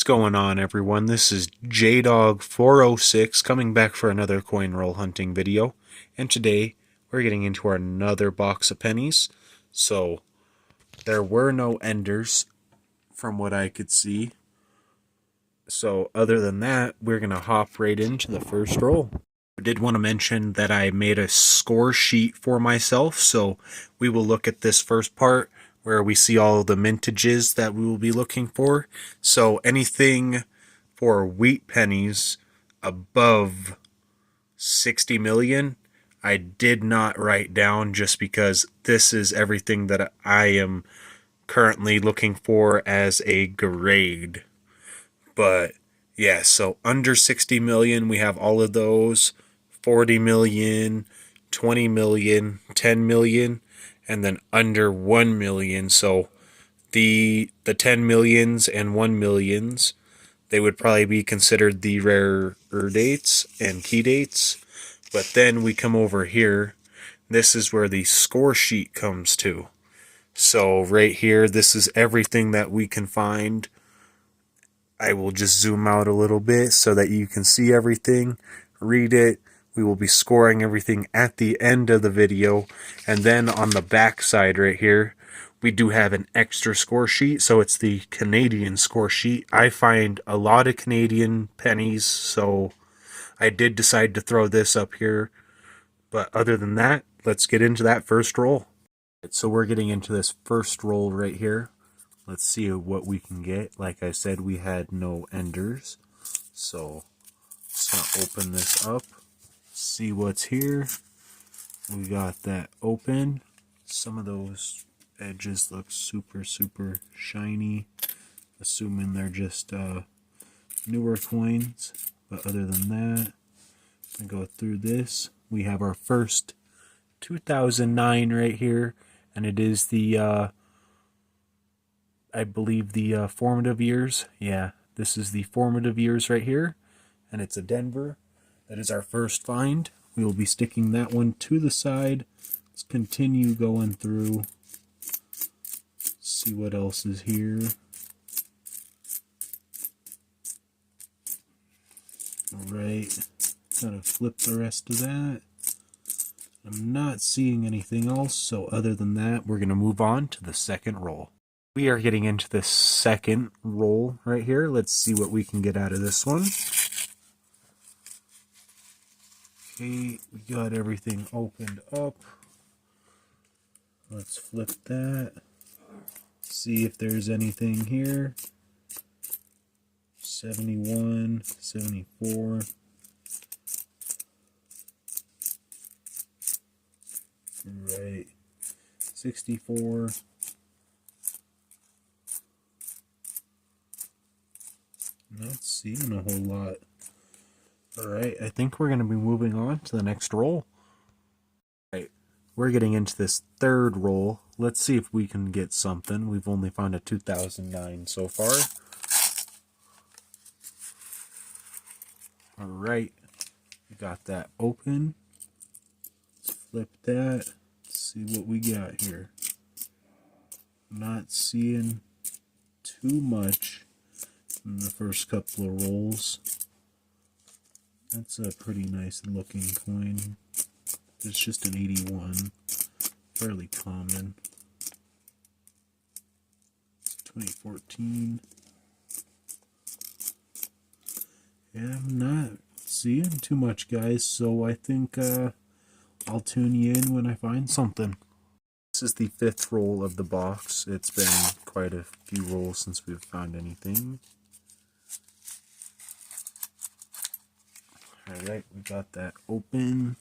What's going on, everyone? This is JDog406 coming back for another coin roll hunting video. And today we're getting into our another box of pennies. So there were no enders from what I could see. So other than that, we're going to hop right into the first roll. I did want to mention that I made a score sheet for myself. So we will look at this first part where we see all the mintages that we will be looking for. So anything for wheat pennies above 60 million, I did not write down just because this is everything that I am currently looking for as a grade. But yeah, so under 60 million, we have all of those. 40 million, 20 million, 10 million, and then under 1 million. So the 10 millions and 1 millions, they would probably be considered the rarer dates and key dates. But then we come over here. This is where the score sheet comes to. So right here, this is everything that we can find. I will just zoom out a little bit so that you can see everything, read it. We will be scoring everything at the end of the video. And then on the back side right here, we do have an extra score sheet. So it's the Canadian score sheet. I find a lot of Canadian pennies, so I did decide to throw this up here. But other than that, let's get into that first roll. So we're getting into this first roll right here. Let's see what we can get. Like I said, we had no enders. So just gonna open this up. See what's here. We got that open. Some of those edges look super shiny, assuming they're just newer coins. But other than that, I go through this. We have our first 2009 right here, and it is the I believe the formative years. Yeah, this is the formative years right here, and it's a Denver. That is our first find. We will be sticking that one to the side. Let's continue going through. See what else is here. Alright, gotta flip the rest of that. I'm not seeing anything else, so other than that, we're gonna move on to the second roll. We are getting into the second roll right here. Let's see what we can get out of this one. Okay, we got everything opened up. Let's flip that. See if there's anything here. 71, 74. Right. 64. Not seeing a whole lot. Alright, I think we're going to be moving on to the next roll. Alright, we're getting into this third roll. Let's see if we can get something. We've only found a 2009 so far. Alright, we got that open. Let's flip that. See what we got here. Not seeing too much in the first couple of rolls. That's a pretty nice looking coin. It's just an 81. Fairly common. 2014. Yeah, I'm not seeing too much, guys, so I think I'll tune you in when I find something. This is the fifth roll of the box. It's been quite a few rolls since we've found anything. Alright, we got that open.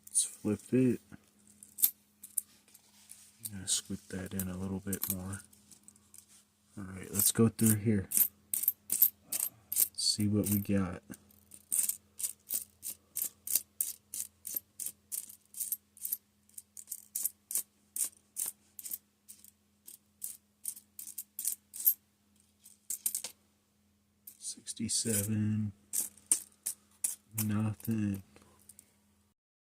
Let's flip it. I'm going to scoot that in a little bit more. Alright, let's go through here. See what we got. $67. Nothing.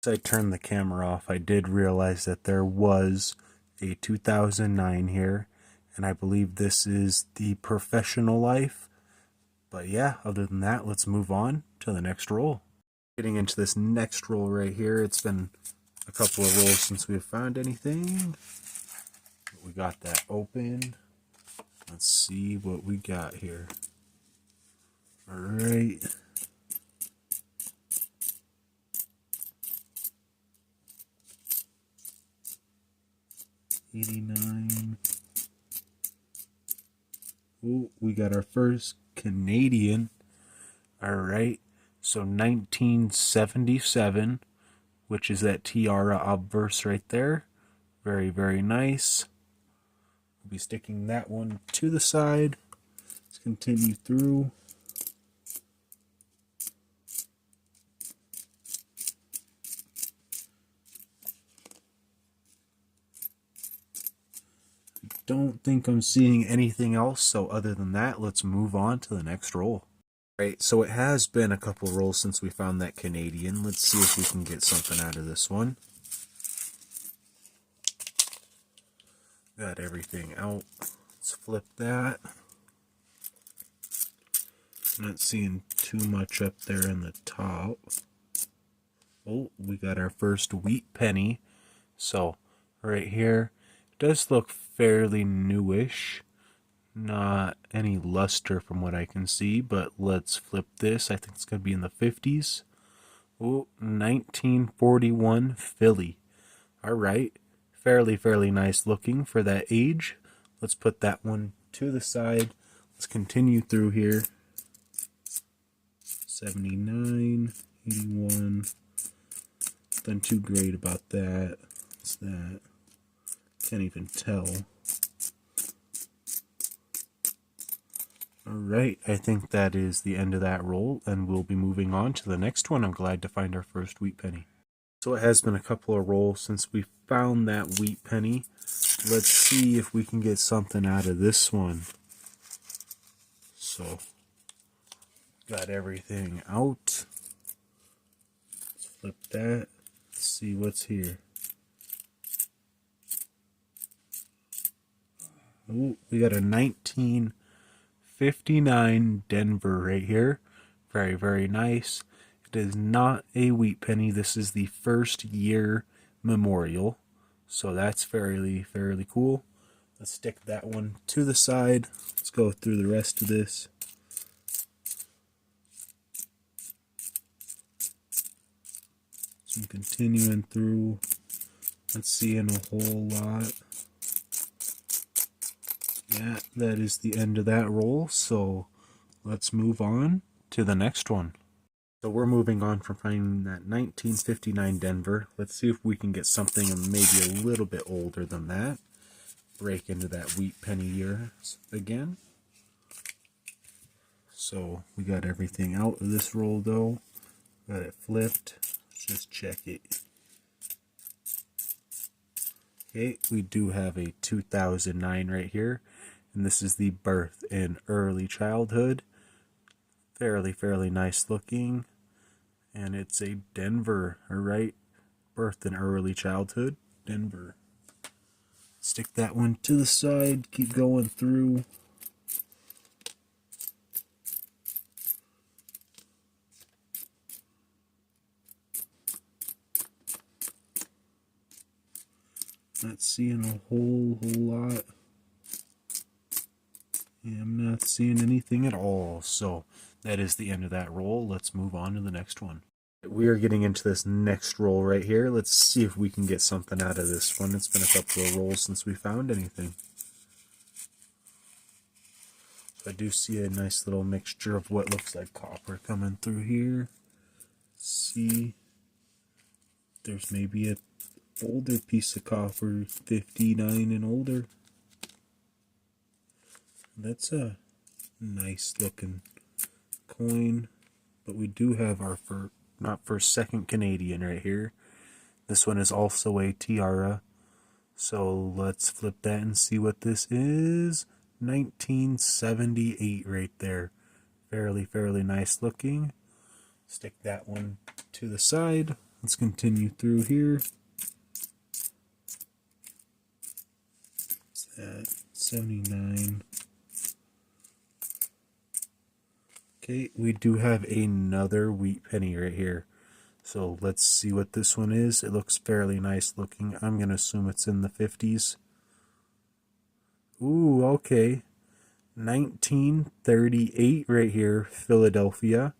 As I turned the camera off, I did realize that there was a 2009 here, And I believe this is the Professional Life. But yeah, other than that, let's move on to the next roll. Getting into this next roll right here, it's been a couple of rolls since we've found anything. We got that open. Let's see what we got here. All right. $89. Oh, we got our first Canadian. All right. So 1977, which is that tiara obverse right there. Very, very nice. We'll be sticking that one to the side. Let's continue through. Don't think I'm seeing anything else, so other than that, let's move on to the next roll. Right, so it has been a couple rolls since we found that Canadian. Let's see if we can get something out of this one. Got everything out. Let's flip that. Not seeing too much up there in the top. Oh, we got our first wheat penny. So, right here, it does look fairly newish. Not any luster from what I can see, but let's flip this. I think it's going to be in the 50s. Oh, 1941 Philly. All right. Fairly nice looking for that age. Let's put that one to the side. Let's continue through here. 79, 81. Nothing too great about that. What's that? Can't even tell. Alright, I think that is the end of that roll, and we'll be moving on to the next one. I'm glad to find our first wheat penny. So it has been a couple of rolls since we found that wheat penny. Let's see if we can get something out of this one. So, got everything out. Let's flip that. Let's see what's here. Oh, we got a 1959 Denver right here. Very nice. It is not a wheat penny. This is the first year memorial. So that's fairly cool. Let's stick that one to the side. Let's go through the rest of this. So I'm continuing through. Not seeing a whole lot. Yeah, that is the end of that roll, so let's move on to the next one. So we're moving on from finding that 1959 Denver. Let's see if we can get something maybe a little bit older than that. Break into that wheat penny years again. So we got everything out of this roll though. Got it flipped. Let's just check it. Okay, we do have a 2009 right here, and this is the birth in early childhood. Fairly nice looking, and it's a Denver, alright, birth in early childhood, Denver. Stick that one to the side, keep going through. Not seeing a whole lot. Yeah, I'm not seeing anything at all. So that is the end of that roll. Let's move on to the next one. We are getting into this next roll right here. Let's see if we can get something out of this one. It's been a couple of rolls since we found anything. So I do see a nice little mixture of what looks like copper coming through here. Let's see. There's maybe a older piece of copper, 59 and older. That's a nice looking coin, but we do have our second Canadian right here. This one is also a tiara, so let's flip that and see what this is. 1978 right there. Fairly nice looking. Stick that one to the side. Let's continue through here. Let's 79. Okay, we do have another wheat penny right here. So let's see what this one is. It looks fairly nice looking. I'm going to assume it's in the 50s. Ooh, okay. 1938 right here, Philadelphia.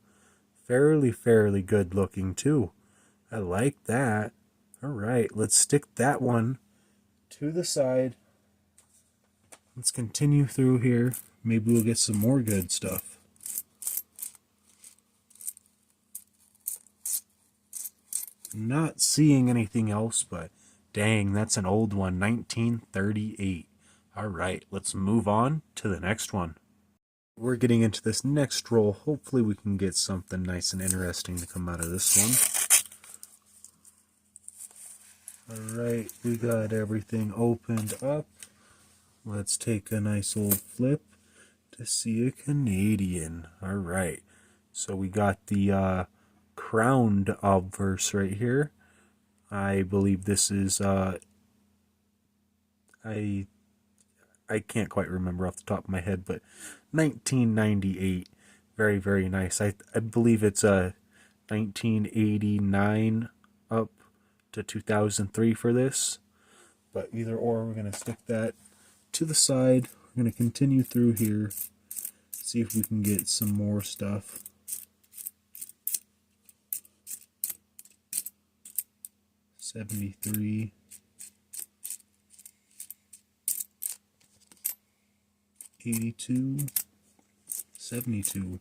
Fairly good looking too. I like that. All right, let's stick that one to the side. Let's continue through here. Maybe we'll get some more good stuff. Not seeing anything else, but dang, that's an old one, 1938. All right, let's move on to the next one. We're getting into this next roll. Hopefully we can get something nice and interesting to come out of this one. All right, we got everything opened up. Let's take a nice old flip to see a Canadian. All right, so we got the crowned obverse right here. I believe this is I can't quite remember off the top of my head, but 1998. Very nice. I believe it's 1989 up to 2003 for this. But either or, we're going to stick that to the side. We're going to continue through here, see if we can get some more stuff. '73. 82, 72,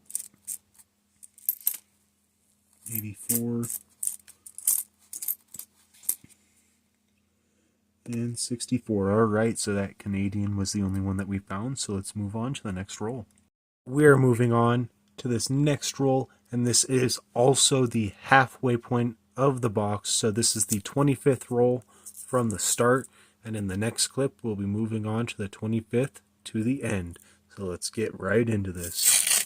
84, and 64. Alright, so that Canadian was the only one that we found, so let's move on to the next roll. We are moving on to this next roll, and this is also the halfway point of the box, so this is the 25th roll from the start, and in the next clip we'll be moving on to the 25th to the end. So let's get right into this.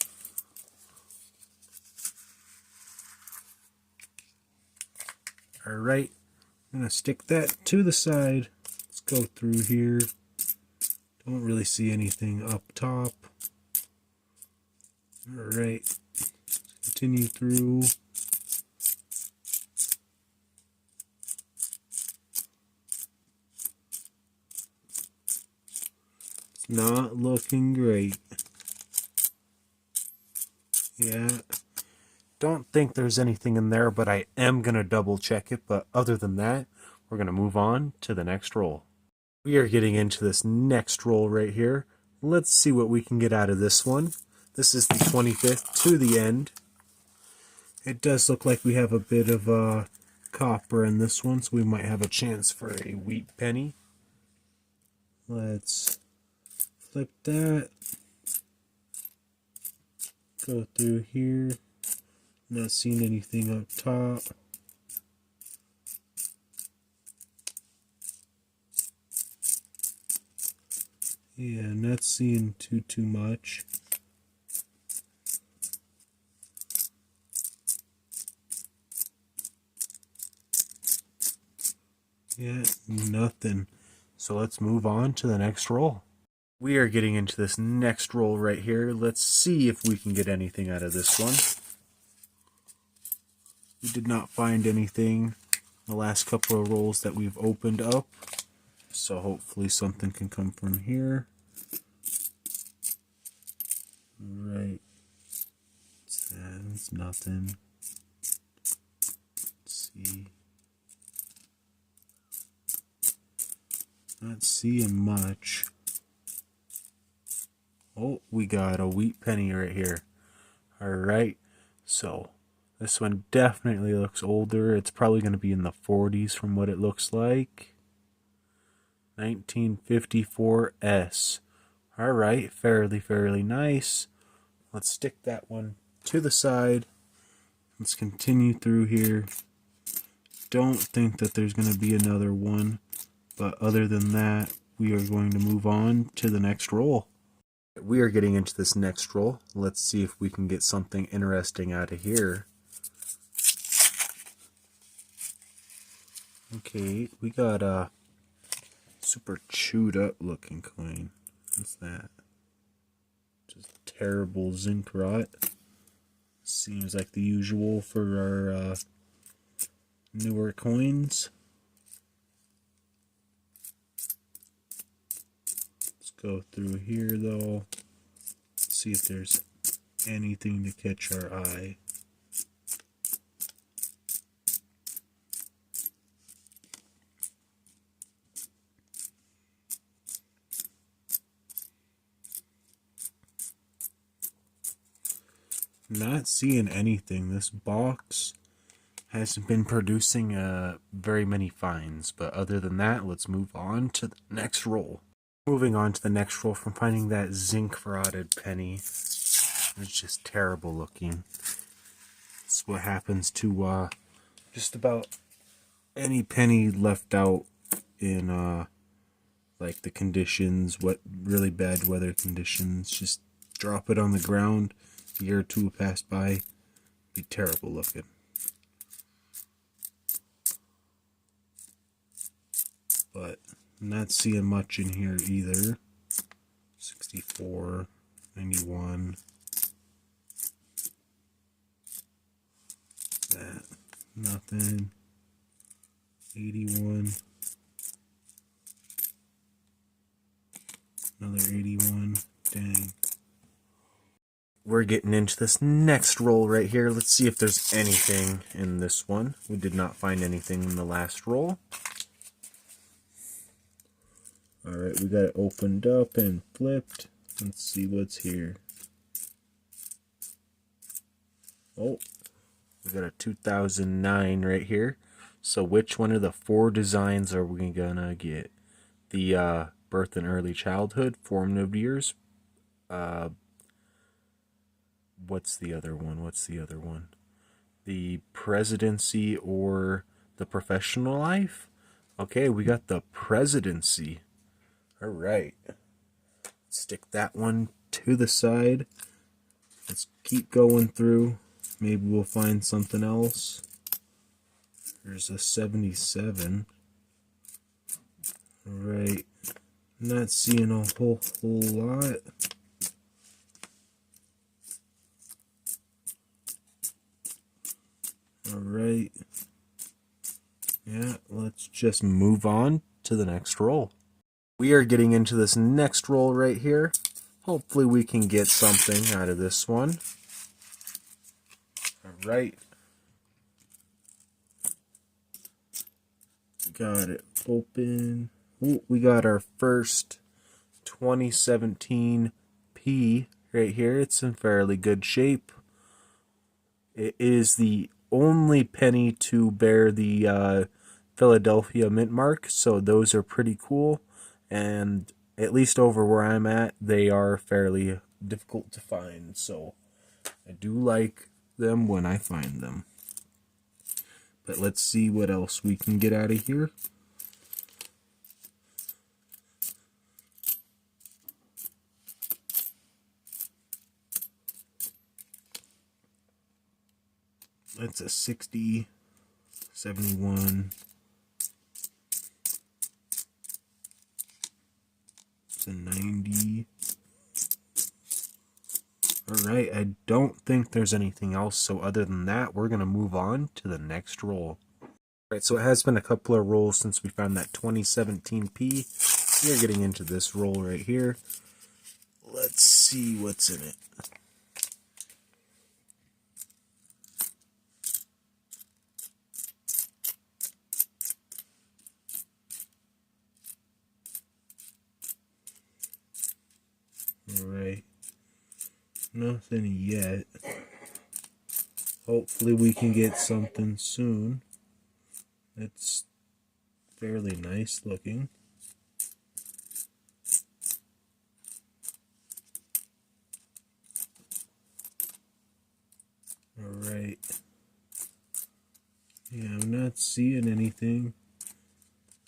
Alright, I'm going to stick that to the side. Let's go through here. Don't really see anything up top. Alright, continue through. Not looking great. Yeah. Don't think there's anything in there, but I am going to double check it. But other than that, we're going to move on to the next roll. We are getting into this next roll right here. Let's see what we can get out of this one. This is the 25th to the end. It does look like we have a bit of copper in this one, so we might have a chance for a wheat penny. Let's flip that, go through here, not seeing anything up top. Yeah, not seeing too much. Yeah, nothing. So let's move on to the next roll. We are getting into this next roll right here. Let's see if we can get anything out of this one. We did not find anything the last couple of rolls that we've opened up. So hopefully something can come from here. Right. It's nothing. Let's see. Not seeing much. Oh, we got a wheat penny right here. Alright, so this one definitely looks older. It's probably going to be in the 40s from what it looks like. 1954 S. Alright, fairly nice. Let's stick that one to the side. Let's continue through here. Don't think that there's going to be another one, but other than that, we are going to move on to the next roll. We are getting into this next roll. Let's see if we can get something interesting out of here. Okay, we got a super chewed up looking coin. What's that? Just terrible zinc rot. Seems like the usual for our newer coins. Let's go through here though. See if there's anything to catch our eye. Not seeing anything. This box hasn't been producing very many finds, but other than that, let's move on to the next roll. Moving on to the next roll from finding that zinc rotted penny. It's just terrible looking. It's what happens to just about any penny left out in like the conditions, really bad weather conditions. Just drop it on the ground, a year or two pass by, be terrible looking. But I'm not seeing much in here either. 64, 91. That, nothing. 81. Another 81. Dang. We're getting into this next roll right here. Let's see if there's anything in this one. We did not find anything in the last roll. Alright, we got it opened up and flipped. Let's see what's here. Oh, we got a 2009 right here. So which one of the 4 designs are we gonna get? The birth and early childhood, formative years. What's the other one? The presidency or the professional life? Okay, we got the presidency. Alright. Stick that one to the side. Let's keep going through. Maybe we'll find something else. There's a 77. Alright. Not seeing a whole lot. Alright. Yeah, let's just move on to the next roll. We are getting into this next roll right here. Hopefully we can get something out of this one. Alright. Got it open. Ooh, we got our first 2017 P right here. It's in fairly good shape. It is the only penny to bear the Philadelphia mint mark, so those are pretty cool. And at least over where I'm at, they are fairly difficult to find, so I do like them when I find them. But let's see what else we can get out of here. That's a 60, 71. It's a 90. Alright, I don't think there's anything else, so other than that, we're going to move on to the next roll. Alright, so it has been a couple of rolls since we found that 2017 P. We're getting into this roll right here. Let's see what's in it. Alright. Nothing yet. Hopefully we can get something soon. It's fairly nice looking. Alright. Yeah, I'm not seeing anything.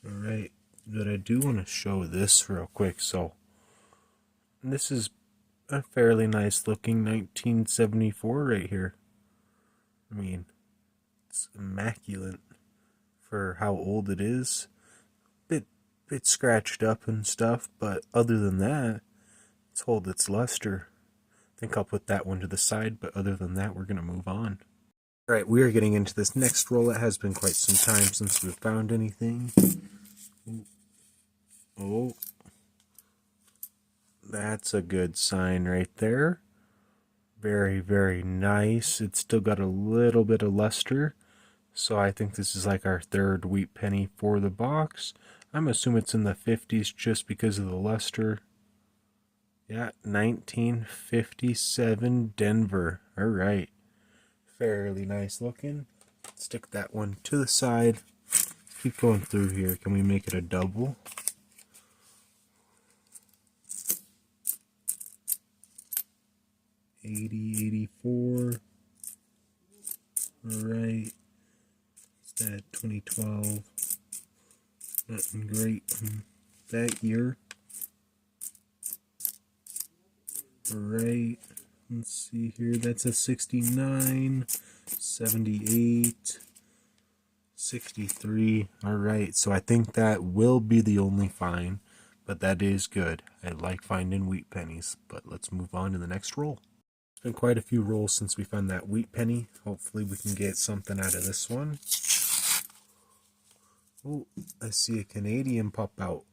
Alright. But I do want to show this real quick. So, this is a fairly nice looking 1974 right here. I mean, it's immaculate for how old it is. Bit scratched up and stuff, but other than that, Let's hold its luster. I think I'll put that one to the side, but other than that, we're going to move on. Alright, we are getting into this next roll. It has been quite some time since we've found anything. Oh, that's a good sign right there. Very, very nice. It's still got a little bit of luster. So I think this is like our third wheat penny for the box. I'm assuming it's in the 50s just because of the luster. Yeah, 1957 Denver. Alright. Fairly nice looking. Stick that one to the side. Keep going through here. Can we make it a double? '84. Alright. Is that 2012? Nothing great that year. Alright. Let's see here. That's a 69, 78, 63. Alright, so I think that will be the only find, but that is good. I like finding wheat pennies, but let's move on to the next roll. It's been quite a few rolls since we found that wheat penny. Hopefully we can get something out of this one. Oh, I see a Canadian pop out.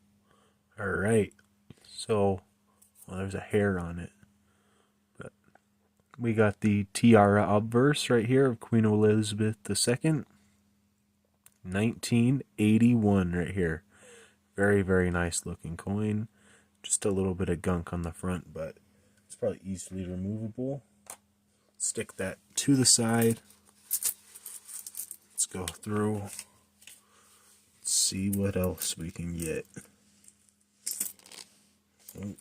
Alright, so, well, there's a hair on it. But we got the tiara obverse right here of Queen Elizabeth II. 1981 right here. Very, very nice looking coin. Just a little bit of gunk on the front, but it's probably easily removable. Stick that to the side. Let's go through. See what else we can get. Oh,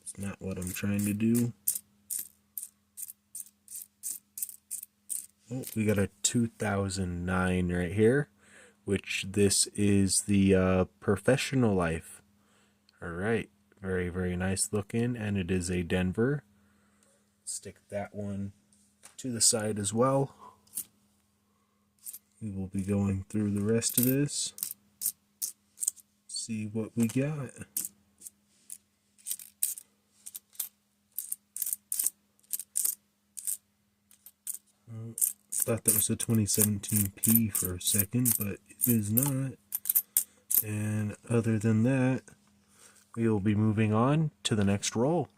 it's not what I'm trying to do. Oh, we got a 2009 right here, which this is the Professional Life. Alright, very, very nice looking, and it is a Denver. Stick that one to the side as well. We will be going through the rest of this. See what we got. Thought that was a 2017 P for a second, but it is not. And other than that, we will be moving on to the next roll.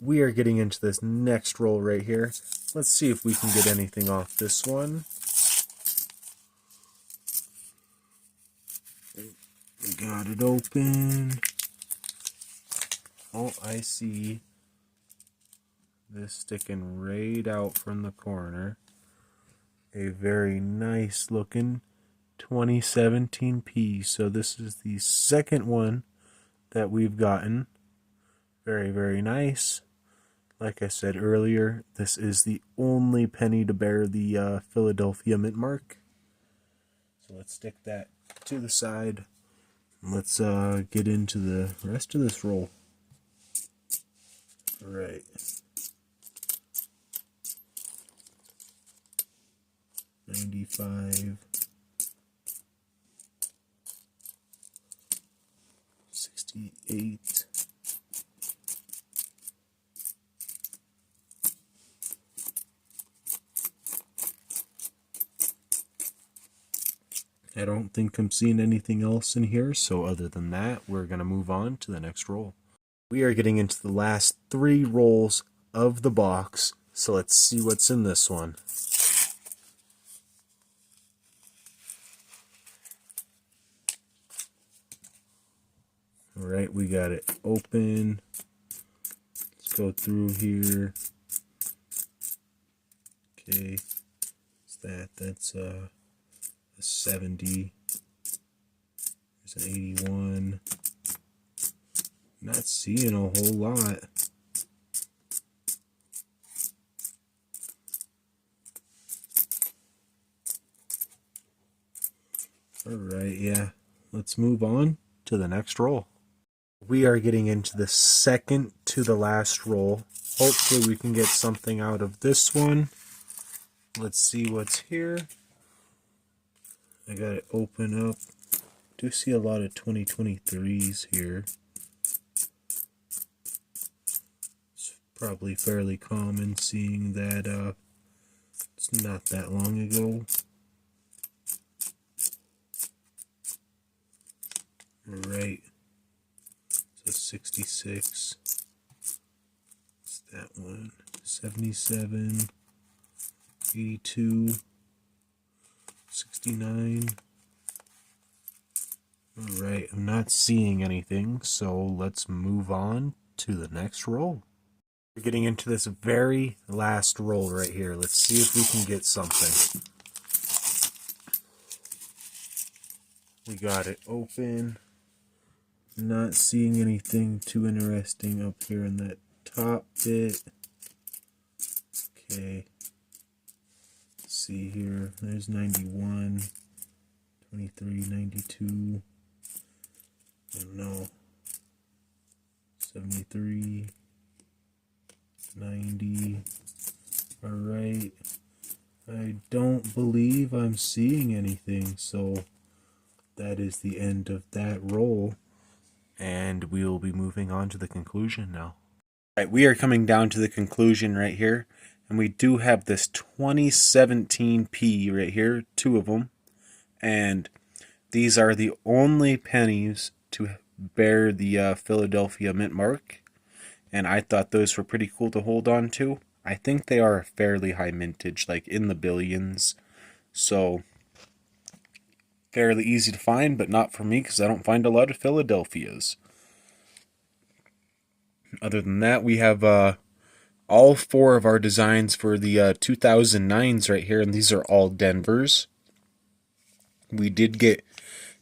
We are getting into this next roll right here. Let's see if we can get anything off this one. We got it open. Oh, I see this sticking right out from the corner. A very nice looking 2017 P. So this is the second one that we've gotten. Very, very nice. Like I said earlier, this is the only penny to bear the Philadelphia mint mark. So let's stick that to the side. Let's get into the rest of this roll. All right. $95, 68, I don't think I'm seeing anything else in here, so other than that, we're going to move on to the next roll. We are getting into the last 3 rolls of the box, so let's see what's in this one. Alright, we got it open. Let's go through here. Okay, what's that? That's a 70. There's an 81. Not seeing a whole lot. Alright, yeah. Let's move on to the next roll. We are getting into the second to the last roll. Hopefully we can get something out of this one. Let's see what's here. I got it open up. Do see a lot of 2023s here. Probably fairly common, seeing that it's not that long ago. Right. So 66. What's that one? 77. 82. 69. Alright, I'm not seeing anything, so let's move on to the next roll. We're getting into this very last roll right here. Let's see if we can get something. We got it open. Not seeing anything too interesting up here in that top bit. Okay. Let's see here. There's 91, 23, 92. Oh no. 73, 90. Alright. I don't believe I'm seeing anything, so that is the end of that roll. And we will be moving on to the conclusion now. Alright, we are coming down to the conclusion right here. And we do have this 2017 P right here, two of them. And these are the only pennies to bear the Philadelphia mint mark. And I thought those were pretty cool to hold on to. I think they are a fairly high mintage, like in the billions. So fairly easy to find, but not for me because I don't find a lot of Philadelphias. Other than that, we have all four of our designs for the 2009s right here, and these are all Denvers. We did get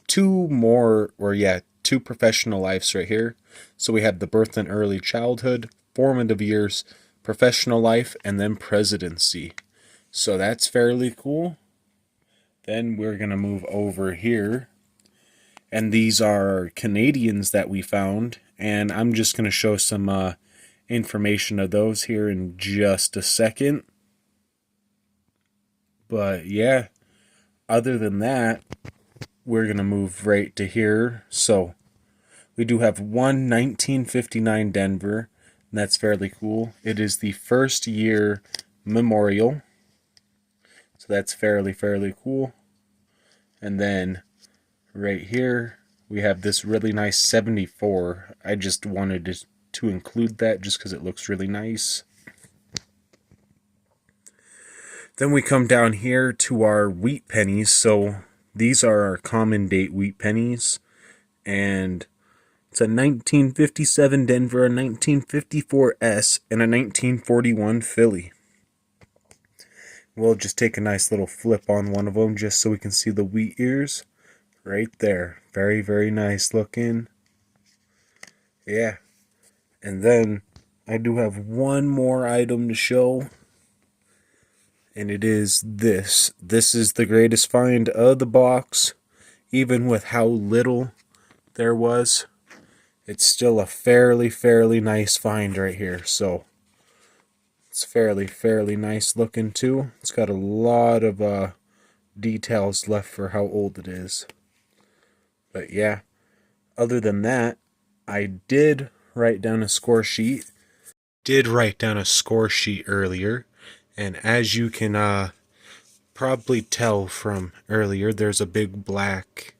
two professional lives right here. So we have the birth and early childhood, formative years, professional life, and then presidency. So that's fairly cool. Then we're going to move over here. And these are Canadians that we found. And I'm just going to show some information of those here in just a second. But yeah, other than that, we're going to move right to here. So we do have one 1959 Denver. And that's fairly cool. It is the first year memorial. So that's fairly cool. And then right here, we have this really nice 74. I just wanted to include that just because it looks really nice. Then we come down here to our wheat pennies. So these are our common date wheat pennies. And it's a 1957 Denver, a 1954 S, and a 1941 Philly. We'll just take a nice little flip on one of them just so we can see the wheat ears. Right there. Very nice looking. Yeah. And then I do have one more item to show. And it is this. This is the greatest find of the box. Even with how little there was, it's still a fairly nice find right here. So it's fairly nice looking too. It's got a lot of details left for how old it is. But yeah, other than that, I did write down a score sheet. Earlier, and as you can probably tell from earlier, there's a big black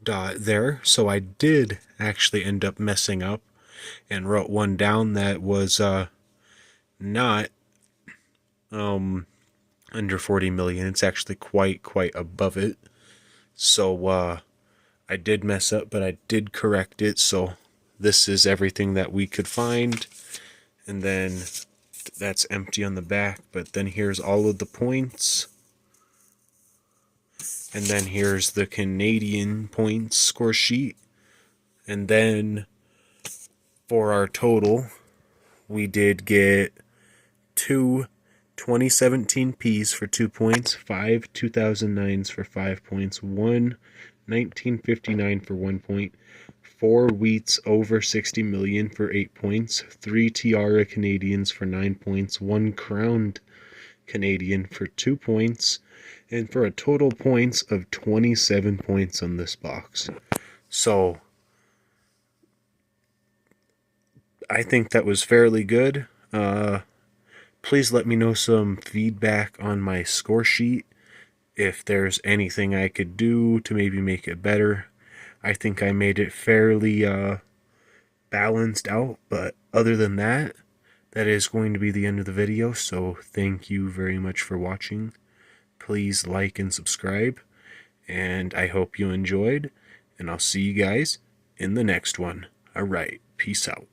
dot there. So I did actually end up messing up and wrote one down that was not under 40 million. It's actually quite above it. So I did mess up, but I did correct it. So this is everything that we could find. And then that's empty on the back, but then here's all of the points. And then here's the Canadian points score sheet. And then for our total, we did get two 2017 Ps for 2 points, 5 2009s for 5 points, 1 1959 for 1 point, 4 wheats over 60 million for 8 points, 3 Tiara Canadians for 9 points, 1 crowned Canadian for 2 points, and for a total points of 27 points on this box. So I think that was fairly good. Please let me know some feedback on my score sheet. If there's anything I could do to maybe make it better. I think I made it fairly balanced out, but other than that, that is going to be the end of the video, so thank you very much for watching. Please like and subscribe, and I hope you enjoyed, and I'll see you guys in the next one. Alright, peace out.